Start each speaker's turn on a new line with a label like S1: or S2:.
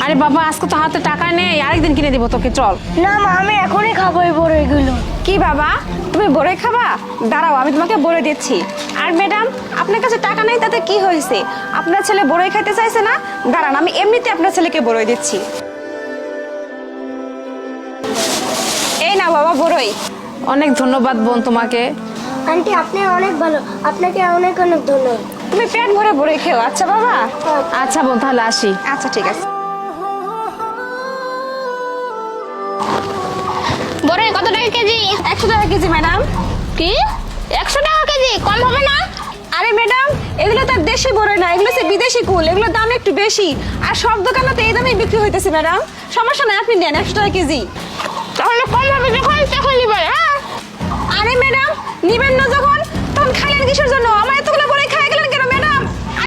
S1: আরে বাবা আজকে তো হাতে টাকা নেই, আরেকদিন কিনে দিব তোকে, চল।
S2: না মা, আমি এখনই খাবো এই বড়ইগুলো।
S1: কি বাবা, তুমি বড়ই খাবা? দাঁড়াও আমি তোমাকে বড়ই দিচ্ছি। আর ম্যাডাম, আপনার কাছে টাকা নেই তাতে কি হয়েছে? আপনার ছেলে বড়ই খাইতে চাইছে না, দাঁড়ান আমি এমনিতে আপনার ছেলেকে বড়ই দিচ্ছি। এই না বাবা বড়ই। অনেক ধন্যবাদ বোন তোমাকে।
S2: আন্টি আপনি অনেক ভালো, আপনাকে অনেক অনেক ধন্যবাদ।
S1: তুমি পেট ভরে বড়ই খেও, আচ্ছা বাবা? আচ্ছা বোন, তাহলে আসি। আচ্ছা ঠিক আছে।
S3: বড়ই কত টাকা কেজি?
S1: 100 টাকা কেজি ম্যাডাম।
S3: কি 100 টাকা কেজি? কম হবে না?
S1: আরে ম্যাডাম, এগুলো তো আর দেশি বড়ই না, এগুলো হচ্ছে বিদেশি কুল, এগুলোর দাম একটু বেশি। আর সব দোকানে তো এই দামেই বিক্রি হইতেছে ম্যাডাম। সমস্যা নাই, আপনি নেন 100 টাকা কেজি।
S3: তাহলে কম হবে যখন তখন নিবে। হ্যাঁ
S1: আরে ম্যাডাম, নিবেন না যখন তখন খাইলেন কিসের জন্য? আমার এতগুলো